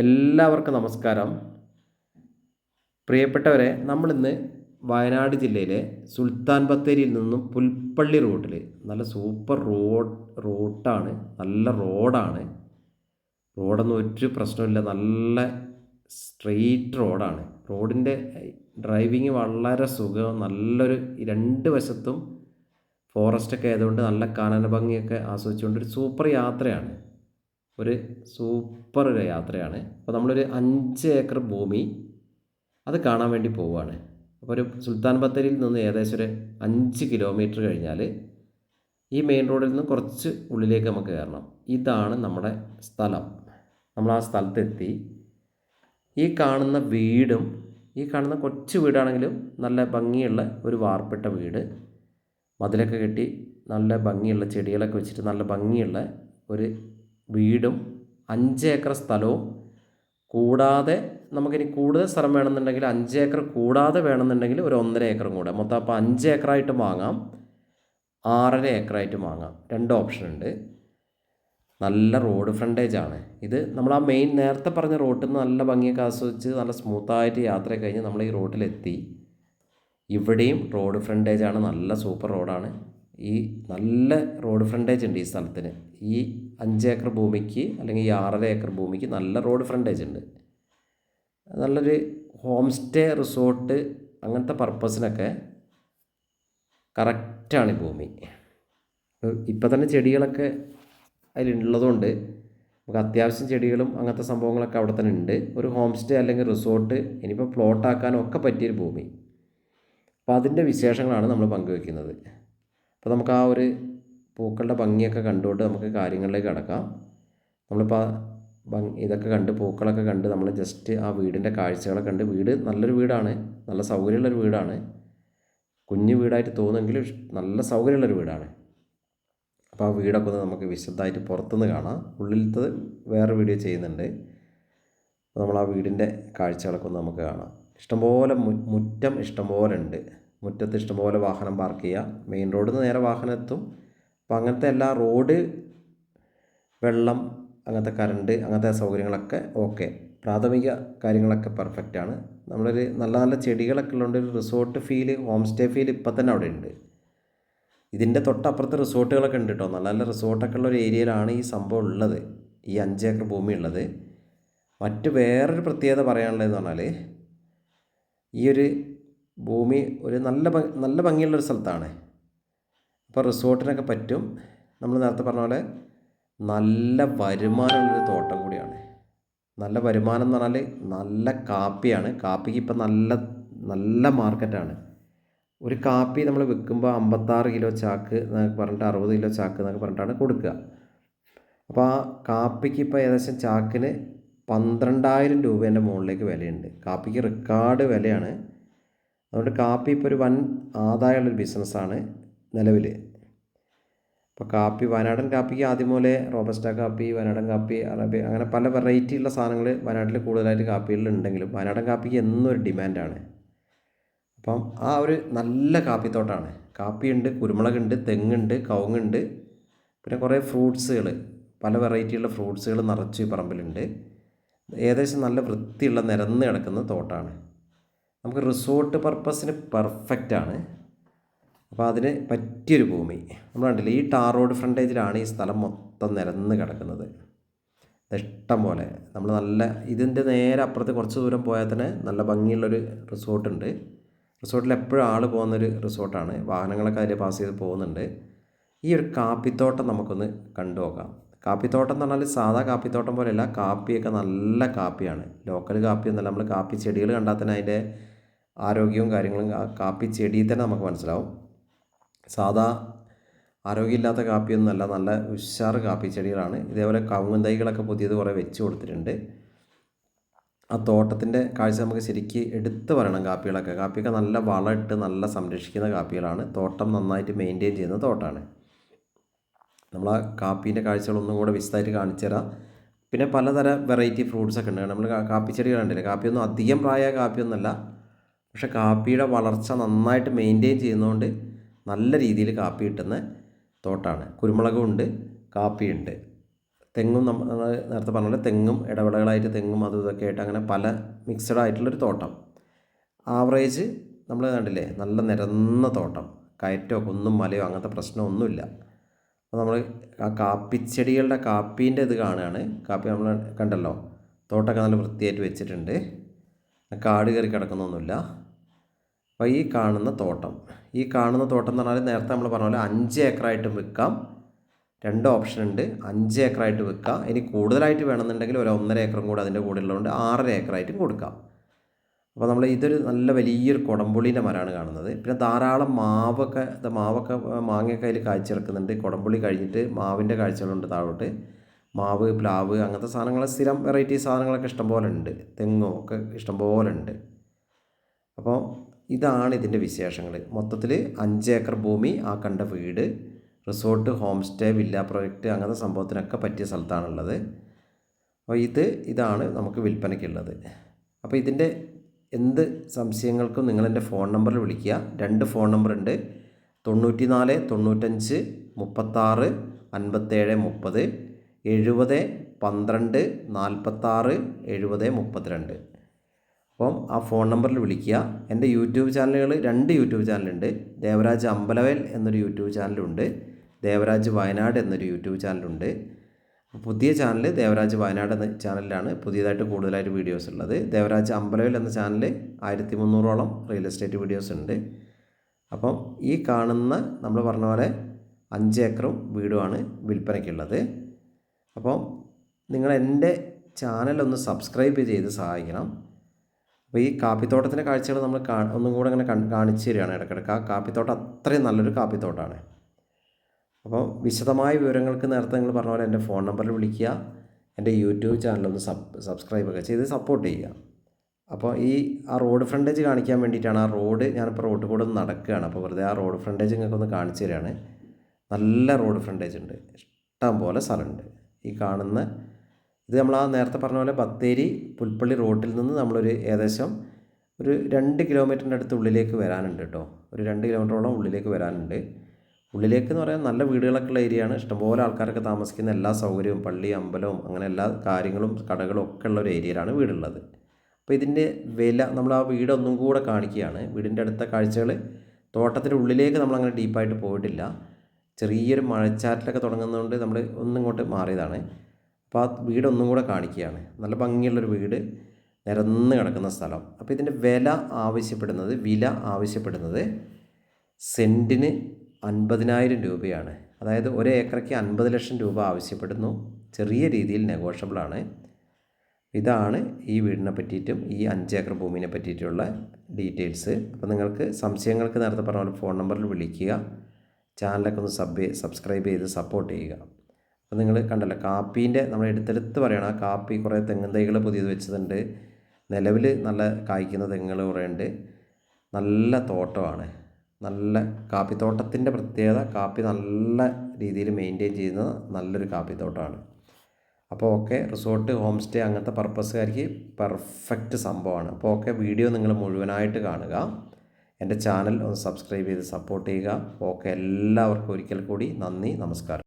എല്ലാവർക്കും നമസ്കാരം. പ്രിയപ്പെട്ടവരെ, നമ്മളിന്ന് വയനാട് ജില്ലയിലെ സുൽത്താൻ ബത്തേരിയിൽ നിന്നും പുൽപ്പള്ളി റൂട്ടിൽ നല്ല സൂപ്പർ റൂട്ടാണ്. നല്ല റോഡാണ്. റോഡൊന്നും ഒരു പ്രശ്നമില്ല. നല്ല സ്ട്രെയിറ്റ് റോഡാണ്. റോഡിൻ്റെ ഡ്രൈവിങ് വളരെ സുഖം. നല്ലൊരു രണ്ട് വശത്തും ഫോറസ്റ്റൊക്കെ ആയതുകൊണ്ട് നല്ല കാനന ഭംഗിയൊക്കെ ആസ്വദിച്ചുകൊണ്ട് ഒരു സൂപ്പർ യാത്രയാണ്. ഒരു സൂപ്പർ ഒരു യാത്രയാണ്. അപ്പോൾ നമ്മളൊരു 5 ഏക്കർ ഭൂമി അത് കാണാൻ വേണ്ടി പോവുകയാണ്. അപ്പോൾ ഒരു സുൽത്താൻ ബത്തേരിയിൽ നിന്ന് ഏകദേശം ഒരു 5 കിലോമീറ്റർ കഴിഞ്ഞാൽ ഈ മെയിൻ റോഡിൽ നിന്ന് കുറച്ച് ഉള്ളിലേക്ക് നമുക്ക് കയറണം. ഇതാണ് നമ്മുടെ സ്ഥലം. നമ്മൾ ആ സ്ഥലത്തെത്തി. ഈ കാണുന്ന വീടും ഈ കാണുന്ന കൊച്ചു വീടാണെങ്കിലും നല്ല ഭംഗിയുള്ള ഒരു വാർപ്പിട്ട വീട്, മതിലൊക്കെ കെട്ടി നല്ല ഭംഗിയുള്ള ചെടികളൊക്കെ വെച്ചിട്ട് നല്ല ഭംഗിയുള്ള ഒരു വീടും 5 ഏക്കർ സ്ഥലവും കൂടാതെ നമുക്കിനി കൂടുതൽ സ്ഥലം വേണമെന്നുണ്ടെങ്കിൽ 5 ഏക്കർ കൂടാതെ വേണമെന്നുണ്ടെങ്കിൽ ഒരു 1.5 ഏക്കറും കൂടെ, മൊത്തം അപ്പോൾ 5 ഏക്കറായിട്ട് വാങ്ങാം, 6.5 ഏക്കറായിട്ട് വാങ്ങാം. 2 ഓപ്ഷൻ ഉണ്ട്. നല്ല റോഡ് ഫ്രണ്ടേജ് ആണ് ഇത്. നമ്മൾ ആ മെയിൻ നേരത്തെ പറഞ്ഞ റോട്ടിൽ നിന്ന് നല്ല ഭംഗിയൊക്കെ ആസ്വദിച്ച് നല്ല സ്മൂത്തായിട്ട് യാത്ര കഴിഞ്ഞ് നമ്മൾ ഈ റോട്ടിലെത്തി. ഇവിടെയും റോഡ് ഫ്രണ്ടേജ് ആണ്. നല്ല സൂപ്പർ റോഡാണ്. ഈ നല്ല റോഡ് ഫ്രണ്ടേജ് ഉണ്ട് ഈ സ്ഥലത്തിന്. ഈ 5 ഏക്കർ ഭൂമിക്ക് അല്ലെങ്കിൽ ഈ 6.5 ഏക്കർ ഭൂമിക്ക് നല്ല റോഡ് ഫ്രണ്ടേജ് ഉണ്ട്. നല്ലൊരു ഹോം സ്റ്റേ റിസോർട്ട് അങ്ങനത്തെ പർപ്പസിനൊക്കെ കറക്റ്റാണ് ഈ ഭൂമി. ഇപ്പം തന്നെ ചെടികളൊക്കെ അതിലുള്ളതുകൊണ്ട് നമുക്ക് അത്യാവശ്യം ചെടികളും അങ്ങനത്തെ സംഭവങ്ങളൊക്കെ അവിടെ തന്നെ ഉണ്ട്. ഒരു ഹോം സ്റ്റേ അല്ലെങ്കിൽ റിസോർട്ട് ഇനിയിപ്പോൾ പ്ലോട്ടാക്കാനും ഒക്കെ പറ്റിയൊരു ഭൂമി. അപ്പോൾ അതിൻ്റെ വിശേഷങ്ങളാണ് നമ്മൾ പങ്കുവയ്ക്കുന്നത്. അപ്പോൾ നമുക്ക് ആ ഒരു പൂക്കളുടെ ഭംഗിയൊക്കെ കണ്ടുകൊണ്ട് നമുക്ക് കാര്യങ്ങളിലേക്ക് കടക്കാം. നമ്മളിപ്പോൾ ഇതൊക്കെ കണ്ട് പൂക്കളൊക്കെ കണ്ട് നമ്മൾ ജസ്റ്റ് ആ വീടിൻ്റെ കാഴ്ചകളൊക്കെ കണ്ട്, വീട് നല്ലൊരു വീടാണ്, നല്ല സൗകര്യമുള്ളൊരു വീടാണ്. കുഞ്ഞു വീടായിട്ട് തോന്നുമെങ്കിലും നല്ല സൗകര്യമുള്ളൊരു വീടാണ്. അപ്പോൾ ആ വീടൊക്കെ ഒന്ന് നമുക്ക് വിശദമായിട്ട് പുറത്തുനിന്ന് കാണാം. ഉള്ളിലത്തെ വേറെ വീഡിയോ ചെയ്യുന്നുണ്ട്. അപ്പോൾ നമ്മൾ ആ വീടിൻ്റെ കാഴ്ചകളൊക്കെ ഒന്ന് നമുക്ക് കാണാം. ഇഷ്ടംപോലെ മുറ്റം ഇഷ്ടംപോലെ ഉണ്ട്. മുറ്റത്ത് ഇഷ്ടംപോലെ വാഹനം പാർക്ക് ചെയ്യുക. മെയിൻ റോഡിൽ നിന്ന് നേരെ വാഹനം എത്തും. അപ്പോൾ അങ്ങനത്തെ എല്ലാ റോഡ്, വെള്ളം, അങ്ങനത്തെ കറണ്ട്, അങ്ങനത്തെ സൗകര്യങ്ങളൊക്കെ ഓക്കെ. പ്രാഥമിക കാര്യങ്ങളൊക്കെ പെർഫെക്റ്റാണ്. നമ്മളൊരു നല്ല നല്ല ചെടികളൊക്കെ ഉള്ളതുകൊണ്ട് ഒരു resort feel, home stay feel ഇപ്പം തന്നെ അവിടെ ഉണ്ട്. ഇതിൻ്റെ തൊട്ടപ്പുറത്ത് റിസോർട്ടുകളൊക്കെ ഉണ്ട് കേട്ടോ. നല്ല നല്ല റിസോർട്ടൊക്കെ ഉള്ള ഒരു ഏരിയയിലാണ് ഈ സംഭവം ഉള്ളത്, ഈ 5 ഏക്കർ ഭൂമി ഉള്ളത്. മറ്റ് വേറൊരു പ്രത്യേകത പറയാനുള്ളതെന്ന് പറഞ്ഞാൽ, ഈ ഒരു ഭൂമി ഒരു നല്ല ഭംഗിയുള്ളൊരു സ്ഥലത്താണ്. അപ്പോൾ റിസോർട്ടിനൊക്കെ പറ്റും. നമ്മൾ നേരത്തെ പറഞ്ഞ പോലെ നല്ല വരുമാനമുള്ളൊരു തോട്ടം കൂടിയാണ്. നല്ല വരുമാനം എന്ന് പറഞ്ഞാൽ നല്ല കാപ്പിയാണ്. കാപ്പിക്ക് ഇപ്പം നല്ല നല്ല മാർക്കറ്റാണ്. ഒരു കാപ്പി നമ്മൾ വിൽക്കുമ്പോൾ 56 കിലോ ചാക്ക് എന്നൊക്കെ പറഞ്ഞിട്ട് 60 കിലോ ചാക്ക് എന്നൊക്കെ പറഞ്ഞിട്ടാണ് കൊടുക്കുക. അപ്പോൾ ആ കാപ്പിക്ക് ഇപ്പോൾ ഏകദേശം ചാക്കിന് 12,000 രൂപേൻ്റെ മുകളിലേക്ക് വിലയുണ്ട്. കാപ്പിക്ക് റെക്കോർഡ് വിലയാണ്. അതുകൊണ്ട് കാപ്പി ഇപ്പോൾ ഒരു വൻ ആദായമുള്ളൊരു ബിസിനസ്സാണ് നിലവിൽ. ഇപ്പോൾ കാപ്പി, വയനാടൻ കാപ്പിക്ക് ആദ്യം പോലെ റോബസ്റ്റ കാപ്പി, വയനാടൻ കാപ്പി, അറബി, അങ്ങനെ പല വെറൈറ്റി ഉള്ള സാധനങ്ങൾ വയനാട്ടിൽ കൂടുതലായിട്ട് കാപ്പികളിലുണ്ടെങ്കിലും വയനാടൻ കാപ്പിക്ക് എന്നും ഒരു ഡിമാൻഡാണ്. അപ്പം ആ ഒരു നല്ല കാപ്പിത്തോട്ടമാണ്. കാപ്പിയുണ്ട്, കുരുമുളകുണ്ട്, തെങ്ങുണ്ട്, കവുങ്ങുണ്ട്, പിന്നെ കുറേ ഫ്രൂട്ട്സുകൾ, പല വെറൈറ്റിയുള്ള ഫ്രൂട്ട്സുകൾ നിറച്ച് ഈ പറമ്പിലുണ്ട്. ഏകദേശം നല്ല വൃത്തിയുള്ള നിരന്ന് കിടക്കുന്ന തോട്ടമാണ്. നമുക്ക് റിസോർട്ട് പർപ്പസിന് പെർഫെക്റ്റാണ്. അപ്പോൾ അതിന് പറ്റിയൊരു ഭൂമി. നമ്മൾ കണ്ടില്ലേ, ഈ ടാർ റോഡ് ഫ്രണ്ടേജിലാണ് ഈ സ്ഥലം മൊത്തം നിരന്ന് കിടക്കുന്നത്. ഇഷ്ടം പോലെ നമ്മൾ നല്ല ഇതിൻ്റെ നേരെ അപ്പുറത്ത് കുറച്ച് ദൂരം പോയാൽ തന്നെ നല്ല ഭംഗിയുള്ളൊരു റിസോർട്ടുണ്ട്. റിസോർട്ടിൽ എപ്പോഴും ആൾ പോകുന്നൊരു റിസോർട്ടാണ്. വാഹനങ്ങളൊക്കെ അതിൽ പാസ് ചെയ്ത് പോകുന്നുണ്ട്. ഈ ഒരു കാപ്പിത്തോട്ടം നമുക്കൊന്ന് കണ്ടു നോക്കാം. കാപ്പിത്തോട്ടം എന്ന് പറഞ്ഞാൽ സാധാ കാപ്പിത്തോട്ടം പോലെയല്ല. കാപ്പിയൊക്കെ നല്ല കാപ്പിയാണ്. ലോക്കൽ കാപ്പിയൊന്നുമല്ല. നമ്മൾ കാപ്പി ചെടികൾ കണ്ടാൽ തന്നെ അതിൻ്റെ ആരോഗ്യവും കാര്യങ്ങളും കാപ്പി ചെടിയിൽ തന്നെ നമുക്ക് മനസ്സിലാവും. സാധാ ആരോഗ്യമില്ലാത്ത കാപ്പിയൊന്നുമല്ല. നല്ല ഉഷാറ് കാപ്പി ചെടികളാണ്. ഇതേപോലെ കവുങ്ങൻ തൈകളൊക്കെ പുതിയത് കുറേ വെച്ച് കൊടുത്തിട്ടുണ്ട്. ആ തോട്ടത്തിൻ്റെ കാഴ്ച നമുക്ക് ശരിക്ക് എടുത്ത് പറയണം. കാപ്പിയൊക്കെ നല്ല വളമിട്ട് നല്ല സംരക്ഷിക്കുന്ന കാപ്പികളാണ്. തോട്ടം നന്നായിട്ട് മെയിൻറ്റെയിൻ ചെയ്യുന്ന തോട്ടമാണ്. നമ്മൾ ആ കാപ്പീൻ്റെ കാഴ്ചകളൊന്നും കൂടെ വിശദമായിട്ട് കാണിച്ചു തരാം. പിന്നെ പലതരം വെറൈറ്റി ഫ്രൂട്ട്സൊക്കെ ഉണ്ട്. നമ്മൾ കാപ്പി ചെടികൾ കണ്ടില്ലേ. കാപ്പിയൊന്നും അധികം പ്രായമായ കാപ്പിയൊന്നുമല്ല, പക്ഷേ കാപ്പിയുടെ വളർച്ച നന്നായിട്ട് മെയിൻറ്റെയിൻ ചെയ്യുന്നതുകൊണ്ട് നല്ല രീതിയിൽ കാപ്പി കിട്ടുന്ന തോട്ടമാണ്. കുരുമുളകും ഉണ്ട്, കാപ്പിയുണ്ട്. തെങ്ങും നമ്മൾ നേരത്തെ പറഞ്ഞ പോലെ തെങ്ങും ഇടവിളകളായിട്ട് തെങ്ങും അതും ഇതൊക്കെ ആയിട്ട് അങ്ങനെ പല മിക്സഡ് ആയിട്ടുള്ളൊരു തോട്ടം. ആവറേജ് നമ്മൾ കണ്ടില്ലേ, നല്ല നിരന്ന തോട്ടം, കയറ്റോ കുന്നും മലയോ അങ്ങനത്തെ പ്രശ്നമൊന്നുമില്ല. അപ്പോൾ നമ്മൾ ആ കാപ്പിച്ചെടികളുടെ കാപ്പീൻ്റെ ഇത് കാണുകയാണ്. കാപ്പി നമ്മൾ കണ്ടല്ലോ, തോട്ടമൊക്കെ നല്ല വൃത്തിയായിട്ട് വെച്ചിട്ടുണ്ട്, കാട് കയറി കിടക്കുന്നൊന്നുമില്ല. അപ്പോൾ ഈ കാണുന്ന തോട്ടം എന്ന് പറഞ്ഞാൽ നേരത്തെ നമ്മൾ പറഞ്ഞ പോലെ 5 ഏക്കറായിട്ടും വിൽക്കാം. 2 ഓപ്ഷൻ ഉണ്ട്. 5 ഏക്കറായിട്ട് വിൽക്കാം. ഇനി കൂടുതലായിട്ട് വേണമെന്നുണ്ടെങ്കിൽ ഒരു 1.5 ഏക്കറും കൂടെ അതിൻ്റെ കൂടെ ഉള്ളതുകൊണ്ട് 6.5 ഏക്കറായിട്ടും കൊടുക്കാം. അപ്പോൾ നമ്മൾ ഇതൊരു നല്ല വലിയൊരു കുടംപുളീൻ്റെ മരമാണ് കാണുന്നത്. പിന്നെ ധാരാളം മാവൊക്കെ മാങ്ങയൊക്കെ അതിൽ കാഴ്ചയെടുക്കുന്നുണ്ട്. കുടംപുളി കഴിഞ്ഞിട്ട് മാവിൻ്റെ കാഴ്ചകളുണ്ട് താഴോട്ട്. മാവ്, പ്ലാവ് അങ്ങനത്തെ സാധനങ്ങൾ, സ്ഥിരം വെറൈറ്റി സാധനങ്ങളൊക്കെ ഇഷ്ടംപോലെ ഉണ്ട്. തെങ്ങും ഒക്കെ ഇഷ്ടംപോലെ ഉണ്ട്. അപ്പോൾ ഇതാണ് ഇതിൻ്റെ വിശേഷങ്ങൾ. മൊത്തത്തിൽ 5 ഏക്കർ ഭൂമി, ആ കണ്ട വീട്, resort, home stay, villa project അങ്ങനത്തെ സംഭവത്തിനൊക്കെ പറ്റിയ സ്ഥലത്താണുള്ളത്. അപ്പോൾ ഇതാണ് നമുക്ക് വിൽപ്പനയ്ക്കുള്ളത്. അപ്പോൾ ഇതിൻ്റെ എന്ത് സംശയങ്ങൾക്കും നിങ്ങളെൻ്റെ ഫോൺ നമ്പറിൽ വിളിക്കുക. 2 ഫോൺ നമ്പറുണ്ട്, 94 95 36 57 30, 70 12 46 70 32. അപ്പം ആ ഫോൺ നമ്പറിൽ വിളിക്കുക. എൻ്റെ യൂട്യൂബ് ചാനലുകൾ 2 യൂട്യൂബ് ചാനലുണ്ട്. ദേവരാജ് അമ്പലവയൽ എന്നൊരു യൂട്യൂബ് ചാനലുണ്ട്, ദേവരാജ് വയനാട് എന്നൊരു യൂട്യൂബ് ചാനലുണ്ട്. പുതിയ ചാനൽ ദേവരാജ് വയനാട് എന്ന ചാനലിലാണ് പുതിയതായിട്ട് കൂടുതലായിട്ട് വീഡിയോസ് ഉള്ളത്. ദേവരാജ് അമ്പലവയൽ എന്ന ചാനൽ 1300ഓളം റിയൽ എസ്റ്റേറ്റ് വീഡിയോസ് ഉണ്ട്. അപ്പം ഈ കാണുന്ന നമ്മൾ പറഞ്ഞ പോലെ 5 ഏക്കറും വീടുമാണ് വിൽപ്പനയ്ക്കുള്ളത്. അപ്പം നിങ്ങൾ എൻ്റെ ചാനലൊന്ന് സബ്സ്ക്രൈബ് ചെയ്ത് സഹായിക്കണം. അപ്പോൾ ഈ കാപ്പിത്തോട്ടത്തിൻ്റെ കാഴ്ചകൾ നമ്മൾ ഒന്നും കൂടെ അങ്ങനെ കാണിച്ചു തരികയാണ് ഇടയ്ക്കിടയ്ക്ക്. ആ കാപ്പിത്തോട്ടം അത്രയും നല്ലൊരു കാപ്പിത്തോട്ടമാണ്. അപ്പോൾ വിശദമായ വിവരങ്ങൾക്ക് നേരത്തെ നിങ്ങൾ പറഞ്ഞ പോലെ എൻ്റെ ഫോൺ നമ്പറിൽ വിളിക്കുക. എൻ്റെ യൂട്യൂബ് ചാനലൊന്ന് സബ്സ്ക്രൈബ് ഒക്കെ ചെയ്ത് സപ്പോർട്ട് ചെയ്യുക. അപ്പോൾ ആ റോഡ് ഫ്രണ്ടേജ് കാണിക്കാൻ വേണ്ടിയിട്ടാണ്. ആ റോഡ് ഞാനിപ്പോൾ റോഡ് കൂടെ ഒന്ന് നടക്കുകയാണ്. അപ്പോൾ വെറുതെ ആ റോഡ് ഫ്രണ്ടേജ് നിങ്ങൾക്കൊന്ന് കാണിച്ചു തരികയാണ്. നല്ല റോഡ് ഫ്രണ്ടേജ് ഉണ്ട്, ഇഷ്ടം പോലെ സ്ഥലമുണ്ട്. ഈ കാണുന്ന ഇത് നമ്മൾ ആ നേരത്തെ പറഞ്ഞ പോലെ ബത്തേരി പുൽപ്പള്ളി റോഡിൽ നിന്ന് നമ്മളൊരു ഏകദേശം ഒരു 2 കിലോമീറ്ററിൻ്റെ അടുത്ത് ഉള്ളിലേക്ക് വരാനുണ്ട് കേട്ടോ. ഒരു 2 കിലോമീറ്ററോളം ഉള്ളിലേക്ക് വരാനുണ്ട്. ഉള്ളിലേക്ക് എന്ന് പറയാൻ നല്ല വീടുകളൊക്കെ ഉള്ള ഏരിയയാണ്. ഇഷ്ടംപോലെ ആൾക്കാരൊക്കെ താമസിക്കുന്ന, എല്ലാ സൗകര്യവും, പള്ളി, അമ്പലവും അങ്ങനെ എല്ലാ കാര്യങ്ങളും കടകളും ഒക്കെ ഉള്ള ഒരു ഏരിയയിലാണ് വീടുള്ളത്. അപ്പോൾ ഇതിൻ്റെ വില നമ്മൾ ആ വീടൊന്നും കൂടെ കാണിക്കുകയാണ്. വീടിൻ്റെ അടുത്ത കാഴ്ചകൾ. തോട്ടത്തിൻ്റെ ഉള്ളിലേക്ക് നമ്മളങ്ങനെ ഡീപ്പായിട്ട് പോയിട്ടില്ല. ചെറിയൊരു മഴച്ചാറ്റിലൊക്കെ തുടങ്ങുന്നതുകൊണ്ട് നമ്മൾ ഒന്നിങ്ങോട്ട് മാറിയതാണ്. അപ്പോൾ ആ വീടൊന്നും കൂടെ കാണിക്കുകയാണ്. നല്ല ഭംഗിയുള്ളൊരു വീട്, നിരന്ന് കിടക്കുന്ന സ്ഥലം. അപ്പോൾ ഇതിൻ്റെ വില ആവശ്യപ്പെടുന്നത് സെൻറ്റിന് 50,000 രൂപയാണ്. അതായത് 1 ഏക്കറയ്ക്ക് 50 ലക്ഷം രൂപ ആവശ്യപ്പെടുന്നു. ചെറിയ രീതിയിൽ നെഗോഷ്യബിളാണ്. ഇതാണ് ഈ വീടിനെ പറ്റിയിട്ടും ഈ 5 ഏക്കർ ഭൂമിനെ പറ്റിയിട്ടുള്ള ഡീറ്റെയിൽസ്. അപ്പോൾ നിങ്ങൾക്ക് സംശയങ്ങൾക്ക് നേരത്തെ പറഞ്ഞ പോലെ ഫോൺ നമ്പറിൽ വിളിക്കുക. ചാനലൊക്കെ ഒന്ന് സബ്സ്ക്രൈബ് ചെയ്ത് സപ്പോർട്ട് ചെയ്യുക. അപ്പോൾ നിങ്ങൾ കണ്ടല്ലോ, കാപ്പീൻ്റെ നമ്മൾ എടുത്തെടുത്ത് പറയണം. ആ കാപ്പി കുറേ തെങ്ങ് തൈകൾ പുതിയത് വെച്ചതുണ്ട്. നിലവിൽ നല്ല കായ്ക്കുന്ന തെങ്ങുകൾ കുറേ ഉണ്ട്. നല്ല തോട്ടമാണ്. നല്ല കാപ്പിത്തോട്ടത്തിൻ്റെ പ്രത്യേകത, കാപ്പി നല്ല രീതിയിൽ മെയിൻറ്റെയിൻ ചെയ്യുന്ന നല്ലൊരു കാപ്പിത്തോട്ടമാണ്. അപ്പോൾ ഓക്കെ, റിസോർട്ട്, ഹോം സ്റ്റേ അങ്ങനത്തെ പർപ്പസുകാർക്ക് പെർഫെക്റ്റ് സംഭവമാണ്. അപ്പോൾ ഓക്കെ, വീഡിയോ നിങ്ങൾ മുഴുവനായിട്ട് കാണുക. എൻ്റെ ചാനൽ ഒന്ന് സബ്സ്ക്രൈബ് ചെയ്ത് സപ്പോർട്ട് ചെയ്യുക. ഓക്കെ, എല്ലാവർക്കും ഒരിക്കൽ കൂടി നന്ദി, നമസ്കാരം.